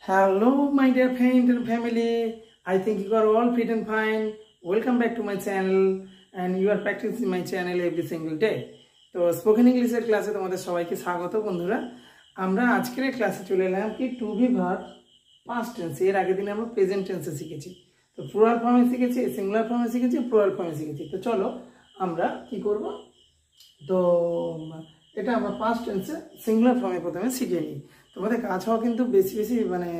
Hello, my dear friend and family. I think you are all fit and fine. Welcome back to my channel, and you are practicing my channel every single day. তো spoken ইংলিশের ক্লাসে তোমাদের সবাইকে স্বাগত বন্ধুরা। আমরা আজকের ক্লাসে চলে এলাম কি to be verb past tense. এর আগের দিন আমরা প্রেজেন্ট টেন্সে শিখেছি। তো প্লুরাল ফর্মে শিখেছি, সিঙ্গুলার ফর্মে শিখেছি, প্লুরাল ফর্মে শিখেছি। তো চলো আমরা কি করব, তো এটা আমরা পাস্ট টেন্সে সিঙ্গুলার ফর্মে প্রথমে শিখে নিই। তোমাদের কাজ হওয়া কিন্তু বেশি বেশি মানে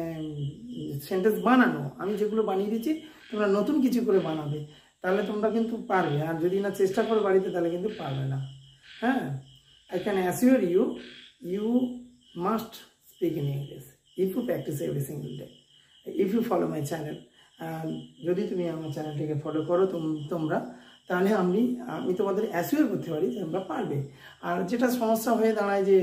সেন্টেন্স বানানো, আমি যেগুলো বানিয়ে দিচ্ছি তোমরা নতুন কিছু করে বানাবে, তাহলে তোমরা কিন্তু পারবে। আর যদি না চেষ্টা করো বাড়িতে তাহলে কিন্তু পারবে না। হ্যাঁ, I can assure you, you must speak in English if you practice every single day, if you follow my channel. যদি তুমি আমার চ্যানেলটিকে ফলো করো তোমরা, তাহলে আমি তোমাদের অ্যাসিওর করতে পারি যে তোমরা পারবে। আর যেটা সমস্যা হয়ে দাঁড়ায় যে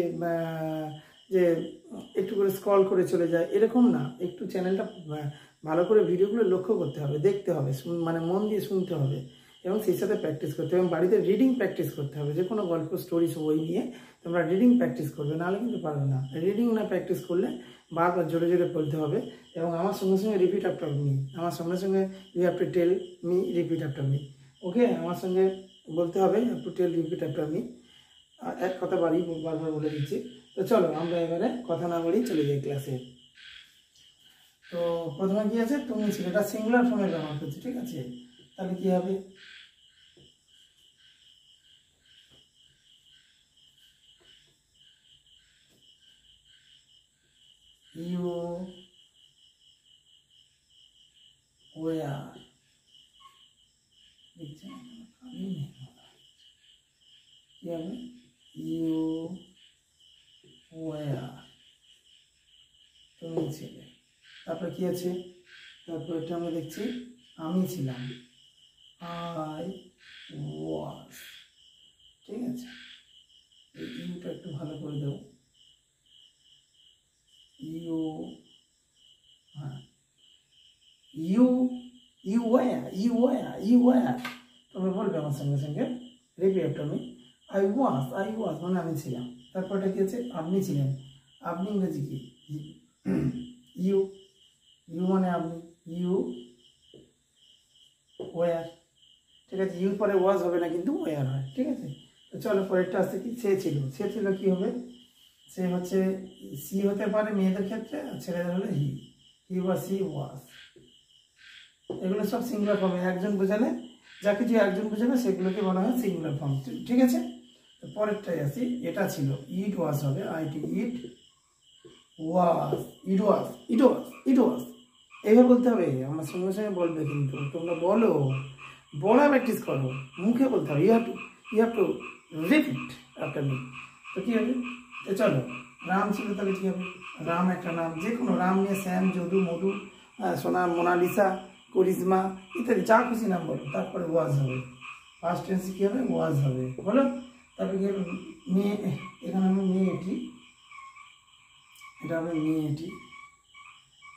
একটু করে স্ক্রল করে চলে যায়, এরকম না। একটু চ্যানেলটা ভালো করে ভিডিওগুলো লক্ষ্য করতে হবে, দেখতে হবে, মানে মন দিয়ে শুনতে হবে এবং সেই সাথে প্র্যাকটিস করতে হবে। এবং বাড়িতে রিডিং প্র্যাকটিস করতে হবে। যে কোনো গল্প স্টোরি বই নিয়ে তোমরা রিডিং প্র্যাকটিস করবে, নাহলে কিন্তু পারবে না। রিডিং না প্র্যাকটিস করলে বারবার জোরে জোরে বলতে হবে এবং আমার সঙ্গে সঙ্গে রিপিট আফটার মি। আমার সঙ্গে সঙ্গে you have to tell me repeat after me. Okay, আমার সঙ্গে বলতে হবে you have to tell repeat after me. এক কথা বারবার বলে দিচ্ছি। তো চলো আমরা এবারে কথা না বলেই চলে যাই ক্লাসে। তো প্রথমে কি আছে, তুমি ছিল, এটা সিঙ্গুলার ফর্মে ব্যবহার করছি, ঠিক আছে? তাহলে কি হবে, you were, কি হবে, you were, তুমি ছিলে। তারপরে কি আছে, তারপর এটা আমরা দেখছি আমি ছিলাম, I was, ঠিক আছে? এই ইউটা একটু ভালো করে দেবো, ইউ, হ্যাঁ, you were, তোমরা বলবে আমার সঙ্গে সঙ্গে repeat after me. I was মানে আমি ছিলাম। তারপর এটা কি আছে, আপনি ছিলেন। আপনি ইংরেজি কি, ইউ মানে আপনি, ইউ ওয়ার, ঠিক আছে? ইউ পরে ওয়াজ হবে না, কিন্তু ওয়ার হয়, ঠিক আছে? তো চলো পরেরটা আসছে কি, সে ছিল কি হবে, সে হচ্ছে সি হতে পারে মেয়েদের ক্ষেত্রে, আর ছেলেদের হলে হি বা সি ওয়াজ। এগুলো সব সিঙ্গুলার ফর্মে, একজন বোঝালে, যা কিছু একজন বোঝাবে সেগুলোকে বলা হয় সিঙ্গুলার ফর্ম, ঠিক আছে? তো পরেরটাই আসি, এটা ছিল, ইট ওয়াজ হবে, ইট ওয়াজ, ইট ওয়াজ। এইভাবে বলতে হবে, আমার সঙ্গে সঙ্গে বলবে, কিন্তু তোমরা বলা প্র্যাকটিস করো, মুখে বলতে হবে। You have to repeat after me. তো কী হবে, তো চলো, রাম ছিল, তাহলে কী হবে, রাম একটা নাম, যে কোনো রাম নিয়ে শ্যাম, যদু, মধু, সোনা, মোনালিসা, করিশ্মা ইত্যাদি যা খুশি নাম বলো। তারপরে ওয়াজ হবে, ফার্স্ট টেন্সে কী হবে, ওয়াজ হবে, বলো। তারপরে কী হবে, মেয়ে, এখানে হবে মেয়েটি, এটা হবে মেয়েটি,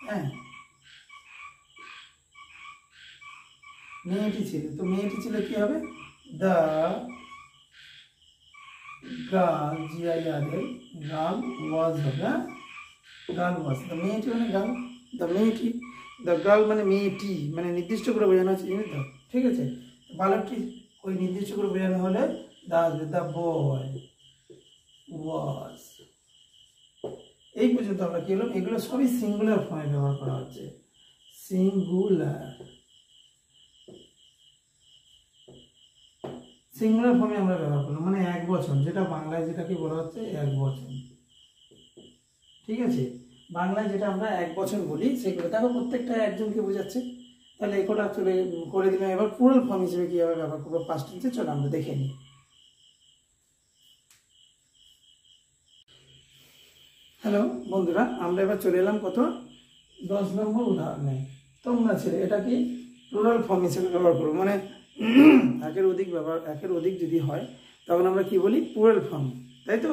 হ্যাঁ, মেয়েটি ছিল। তো মেয়েটি ছিল কি হবে, the girl, GIRL, girl was হবে, হ্যাঁ, গার্ল ওয়াজ। দ্য মেয়েটি মানে গার্ল, দ্য গার্ল মানে মেয়েটি, মানে নির্দিষ্ট করে বোঝানো হচ্ছে, জিনিস তো, ঠিক আছে? বালকটি ওই নির্দিষ্ট করে বোঝানো হলে দ্য বয় ওয়াজ। এই পর্যন্ত আমরা কি হলাম, এগুলো সবই সিঙ্গুলার ফর্মে ব্যবহার করা হচ্ছে, সিঙ্গুলার ফর্মে আমরা ব্যবহার করলাম, মানে এক বচন, যেটা বাংলায় যেটাকে বলা হচ্ছে এক বচন, ঠিক আছে? বাংলায় যেটা আমরা এক বচন বলি সেগুলো দেখো প্রত্যেকটা একজনকে বোঝাচ্ছে। তাহলে এগুলো চলে করে দিলাম। এবার প্লুরাল ফর্ম হিসেবে কীভাবে ব্যবহার করবো পাস্ট টেন্সে, চলো আমরা দেখে নিই। হ্যালো বন্ধুরা, আমরা এবার চলে এলাম কত 10 নম্বর উদাহরণে। তোমরা ছেলে, এটা কি প্লুরাল ফর্ম হিসেবে ব্যবহার করবো, মানে একের অধিক যদি হয় তখন আমরা কি বলি, প্লুরাল ফর্ম, তাই তো?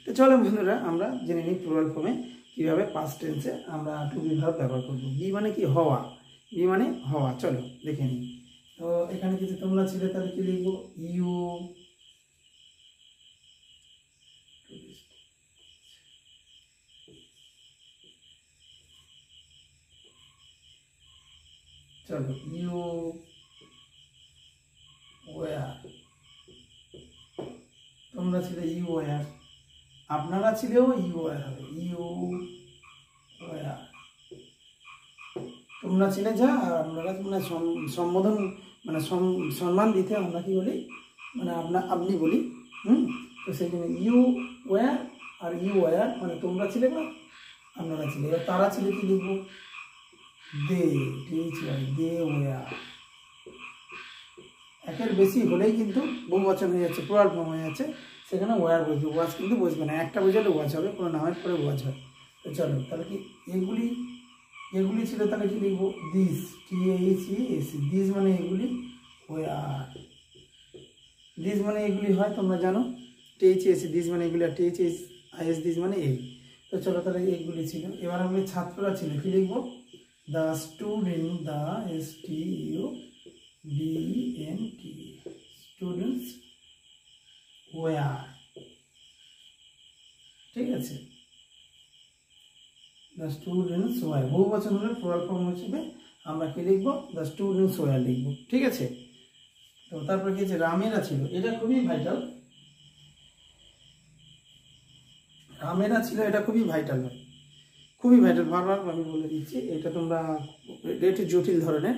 তো চলো বন্ধুরা আমরা জেনে নিই প্লুরাল ফর্মে কীভাবে পাস্ট টেন্সে আমরা টু বি ভার্ব ব্যবহার করবো। বি মানে কি, হওয়া, চলো দেখে নিই। তো এখানে কিছু তোমরা ছিলে, তাহলে কি লিখবো, ইউ চলো ইউ ওয়ার, তোমরা ছিলে ইউ ওয়ার, আপনারা ছিলেও ইউ ওয়ার হবে, ইউ ওয়ার। তোমরা ছিলে যা, আর আপনারা মানে সম্বোধন মানে সম্মান দিতে আমরা কি বলি, মানে আপনি বলি। তো সেই জন্য you were are you were মানে তোমরা ছিলে বা আপনারা ছিলে। এবার তারা ছিল কি লিখবো, দে, দে ওয়ার। একের বেশি হলেই কিন্তু বহুবচন হয়ে যাচ্ছে, প্লুরাল ফর্ম হয়ে যাচ্ছে, সেখানে ওয়ার বসবে, ওয়াচ কিন্তু বসবে না, একটা বোঝালে ওয়াচ হবে, কোনো নামের পরে ওয়াচ হয়। তো চলো তাহলে কি এগুলি ছিল, তাহলে কি লিখবো, দিস, THES, দিস মানে এগুলি, ওয়ার, দিস মানে এগুলি হয় তোমরা জানো, THES দিস মানে এগুলি, আর THIS দিস মানে এই। তো চলো তাহলে এইগুলি ছিল। এবার আমাদের ছাত্ররা ছিল, কি লিখবো, the student, the STUDENT, students were, ঠিক আছে, দ্য স্টুডেন্টস ওয়ার। বহু বচন হলে প্লুরাল ফর্ম হিসেবে আমরা কি লিখবো, দ্য স্টুডেন্টস ওয়ার লিখবো, ঠিক আছে। তো তারপর কি আছে, রামেরা ছিল, এটা খুবই ভাইটাল, রামেরা ছিল, এটা খুবই ভাইটাল হয়, খুবই ভাইটাল, বারবার আমি বলে দিচ্ছি। এটা তোমরা একটু জটিল ধরনের,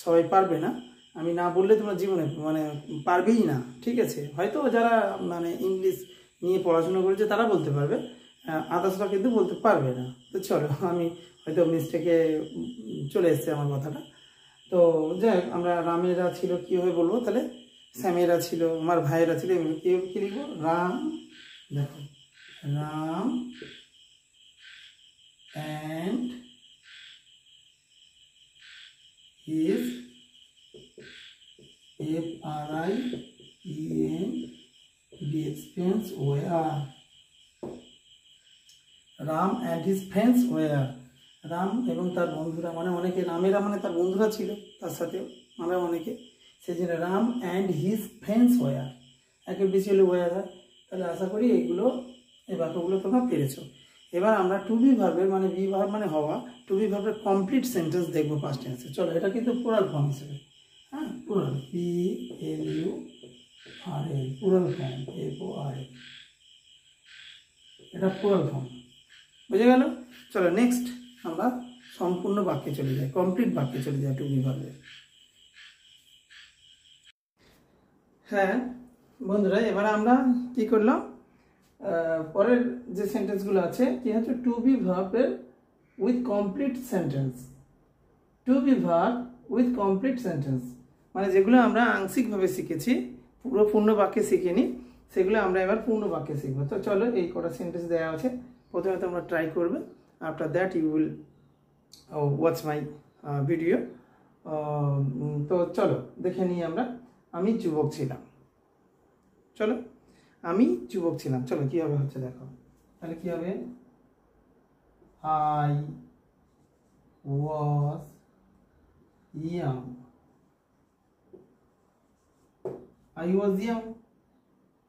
সবাই পারবে না, আমি না বললে তোমরা জীবনে মানে পারবেই না, ঠিক আছে। হয়তো যারা মানে ইংলিশ নিয়ে পড়াশোনা করেছে তারা বলতে পারবে, আদার্সরা কিন্তু বলতে পারবে না। তো চলো, আমি হয়তো মিস্টেকে চলে এসছে আমার কথাটা। তো যাই হোক, আমরা রামেরা ছিল কীভাবে বলবো, তাহলে শ্যামেরা ছিল, আমার ভাইয়েরা ছিল, এগুলো কীভাবে কী লিখবো, রাম, দেখো Ram and his friends were, Ram and his friends were, Ram এবং তার বন্ধুরা, মানে অনেকে, রামেরা মানে তার বন্ধুরা ছিল, তার সাথে আমরা অনেকে, সেই জন্য Ram and his friends were, একের বেশি হলে ওয়ার হয়। তাহলে আশা করি এইগুলো, এই বাক্যগুলো তোমরা পেরেছো। এবার আমরা টু বি ভার্বের মানে বি ভার্ব মানে হওয়া, টু বি ভার্বের কমপ্লিট সেন্টেন্স দেখবো পাস্ট টেন্সে। চলো, এটা কিন্তু প্লুরাল ফর্ম হিসেবে, হ্যাঁ, plural, PLURAL, plural form, FORM, এটা প্লুরাল ফর্ম, বুঝে গেল। চলো নেক্সট আমরা সম্পূর্ণ বাক্যে চলে যাই, কমপ্লিট বাক্যে চলে যাই টু বি ভার্বের। হ্যাঁ বন্ধুরা, এবার আমরা কি করলাম, পরের যে সেন্টেন্সগুলো আছে কি হচ্ছে, টু বি ভার্বের with complete sentence, to be verb with complete sentence, মানে যেগুলো আমরা আংশিকভাবে শিখেছি, পুরো পূর্ণ বাক্যে শিখিনি, সেগুলো আমরা এবার পূর্ণ বাক্যে শিখবো। তো চলো, এই কটা সেন্টেন্স দেওয়া আছে, প্রথমে তোমরা ট্রাই করবে, after that you will watch my video. তো চলো দেখে নিই আমরা। আমি যুবক ছিলাম, চলো, আমি যুবক ছিলাম, চলো কীভাবে হচ্ছে দেখো, তাহলে কী হবে, I was young, I was young,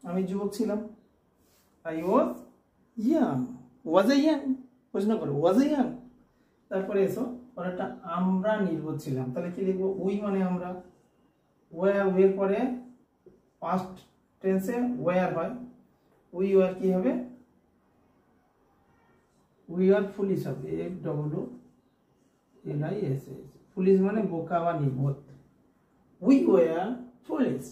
আমি যুবক ছিলাম, I was young, was I young, প্রশ্ন করো was I young। তারপরে এসো পরেরটা, আমরা নির্বোধ ছিলাম, তাহলে কি লিখবো, উই মানে আমরা, ওয়ার, উইয়ের পরে পাস্ট টেন্সে ওয়ার হয়, উই ওয়ার কি হবে, উই আর ফুলিশ হবে, FWLISH, ফুলিশ মানে বোকা বা নির্বোধ, উই ওয়ার ফুলিশ।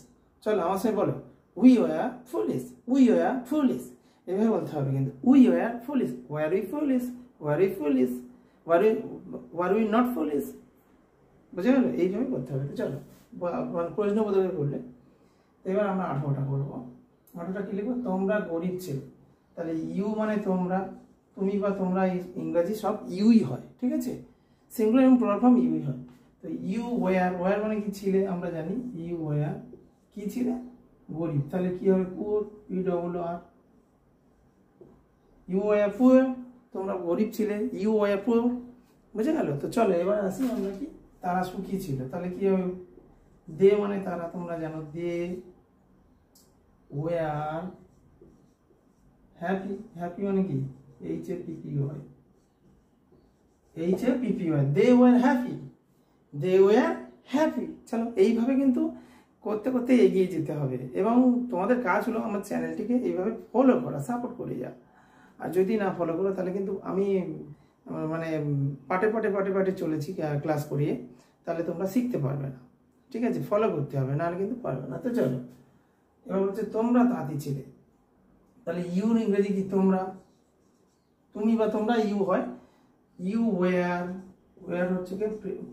চলো আমার সাথে বলো, we were foolish, we were foolish, এভাবে বলতে হবে কিন্তু, we were foolish, were we foolish, were we foolish, were we not foolish, বুঝে গেল, এইভাবে করতে হবে। তো চলো, প্রশ্ন বোধকে করলে এবার আমরা 18টা করবো। 18টা কি লিখবো, তোমরা গরিব ছিল, তাহলে ইউ মানে তোমরা, তুমি বা তোমরা, ইংরাজি সব ইউই হয়, ঠিক আছে, সিঙ্গুলার এবং প্লুরাল ফর্ম ইউই হয়। তো ইউ ওয়ার, ওয়ার মানে কি ছিলে, আমরা জানি, ইউ ওয়ার কি ছিলে, গরিব, তাহলে কি হবে, poor, PWR, you were poor, তোমরা গরিব ছিলে, ইউ ওয়ার পুয়ার, বুঝে গেল। তো চলো এবার আসি আমরা কি, তারা সুখী ছিল, তাহলে কি হবে, দে মানে তারা, তোমরা জানো, দে ওয়ার হ্যাপি, হ্যাপি মানে কি, HAPPY, HAPPY, they were happy, they were happy. চলো এইভাবে কিন্তু করতে করতে এগিয়ে যেতে হবে এবং তোমাদের কাজ হলো আমার চ্যানেলটিকে এইভাবে ফলো করা, সাপোর্ট করে যা। আর যদি না ফলো করো তাহলে কিন্তু আমি মানে পাটে পাটে পাটে পাটে চলেছি ক্লাস করিয়ে, তাহলে তোমরা শিখতে পারবে না। ঠিক আছে, ফলো করতে হবে, নাহলে কিন্তু পারবে না। তো চলো এবার বলছে তোমরা তাঁতি ছিলে, তাহলে ইউর ইংরেজি কি তোমরা, তুমি বা তোমরা ইউ হয়। ইউ ওয়ার, ওয়ার হচ্ছে কি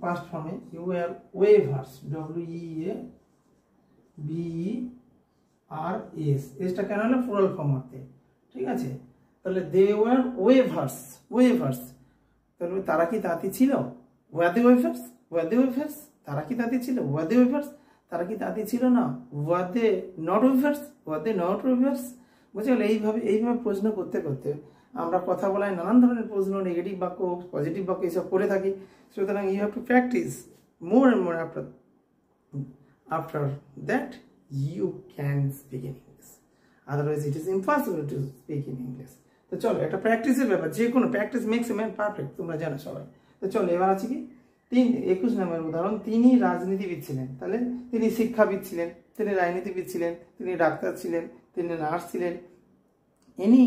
পাস্ট ফর্মে, ইউ ওয়ার ওয়েভার্স, WEAVERS, এসটা কেন হলো প্লুরাল ফর্ম হতে। ঠিক আছে, তাহলে দে ওয়ার ওয়েভার্স, ওয়েভার্স, তাহলে তারা কি তাঁতি ছিল, war they weavers, were they weavers, তারা কি তাঁতি ছিল, ওয়ার দে ওয়েভার্স, তারা কি তাঁতি ছিল না, were they not weavers, were they not weavers. বুঝে গেল? এইভাবে প্রশ্ন করতে করতে আমরা কথা বলায় নানান ধরনের প্রশ্ন, নেগেটিভ বাক্য, পজিটিভ বাক্য এইসব করে থাকি। সুতরাং you have to practise more and more. After that you can speak in English, otherwise it is impossible to speak in English. তো চলো, একটা প্র্যাকটিসের ব্যাপার, যে কোনো practice makes a man perfect, তোমরা জানো সবাই। তো চলো এবার আছে কি 21 নম্বরের উদাহরণ, তিনি রাজনীতিবিদ ছিলেন। তাহলে তিনি শিক্ষাবিদ ছিলেন, তিনি রাজনীতিবিদ ছিলেন, তিনি ডাক্তার ছিলেন, তিনি নার্স ছিলেন। Any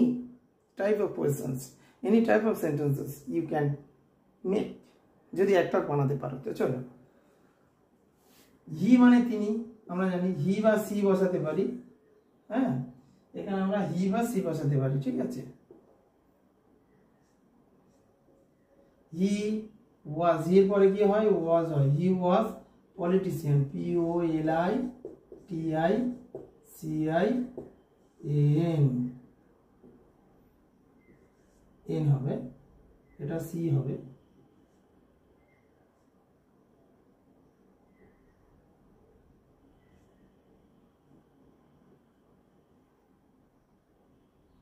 type of questions, any type of sentences you can make, যদি একটা বানাতে পারো। তো চলো, হি মানে তিনি, আমরা জানি হি বা সি বসাতে পারি। হ্যাঁ, এখানে আমরা হি বা সি বসাতে পারি। ঠিক আছে, হি ওয়াজ, হি এর পরে কি হয়, ওয়াজ হয়। He was politician, POLITICIAN, N হবে, এটা সি হবে।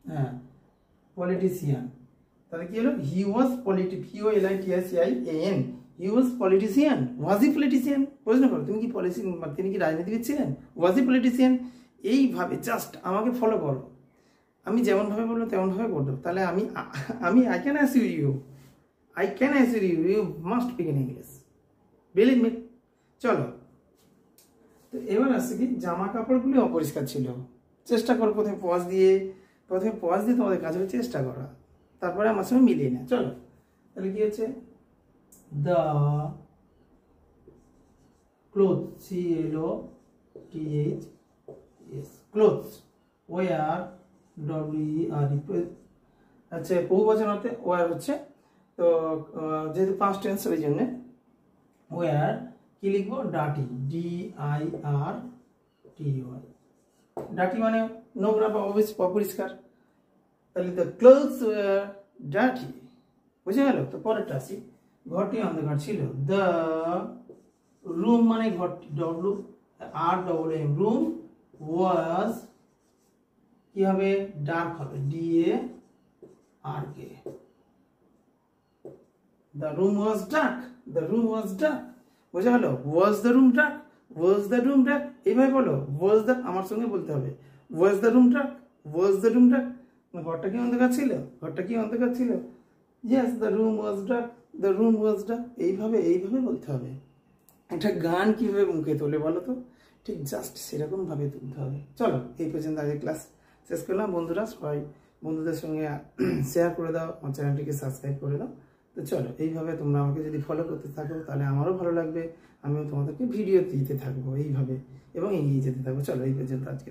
হ্যাঁ, পলিটিশিয়ান, তাহলে কি হলো, he was POLITICIAN, he was politician. Was he politician? প্রশ্ন করো, তিনি কি তিনি কি রাজনীতিবিদ ছিলেন? Was he politician? এইভাবে জাস্ট আমাকে ফলো করো, আমি যেমনভাবে বলবো তেমনভাবে করবো, তাহলে আমি I can assure you, you must speak in English, believe me. চলো, তো এবার আসছে কি, জামা কাপড়গুলি অপরিষ্কার ছিল। চেষ্টা করো প্রথমে পজ দিয়ে তোমাদের কাজ হবে চেষ্টা করা, তারপরে আমার সঙ্গে মিলিয়ে না। চলো, তাহলে কি হচ্ছে, the cloth, CLOTHS, clothes, were, WERE, আচ্ছা বহুবচন অর্থে ওয়ার হচ্ছে, তো যেহেতু পাস্ট টেন্স ওই জন্য ওয়ার কি লিখবো, ডার্টি, DIRTY, ডার্টি মানে নোংরা বা অপরিষ্কার। তাহলে দ্য ক্লোথস ওয়ার ডার্টি, বুঝে গেল? তো পরেরটা আসি, ঘরটি অন্ধকার ছিল। দ্য রুম মানে ঘরটি, ROOM, রুম ওয়াজ কি হবে, ডার্ক হবে, DARK। The room was dark, the room was dark, বুঝা গেল? was the room dark, was the room dark, এইভাবে বলো, was the, আমার সঙ্গে বলতে হবে, was the room dark, was the room dark, ঘরটা কি অন্ধকার ছিল, ঘরটা কি অন্ধকার ছিল, yes the room was dark, the room was dark, এইভাবে বলতে হবে। একটা গান কিভাবে মুখে তোলে বলো তো, ঠিক জাস্ট সেরকম ভাবে তুলতে হবে। চলো, এই পর্যন্ত আজকে ক্লাস শেষ করলাম। বন্ধুরা সবাই বন্ধুদের সঙ্গে শেয়ার করে দাও, আমার চ্যানেলটিকে সাবস্ক্রাইব করে দাও। তো চলো, এইভাবে তোমরা আমাকে যদি ফলো করতে থাকো তাহলে আমারও ভালো লাগবে, আমিও তোমাদেরকে ভিডিও দিতে থাকবো এইভাবে এবং এগিয়ে যেতে থাকবো। চলো, এই পর্যন্ত আজকে।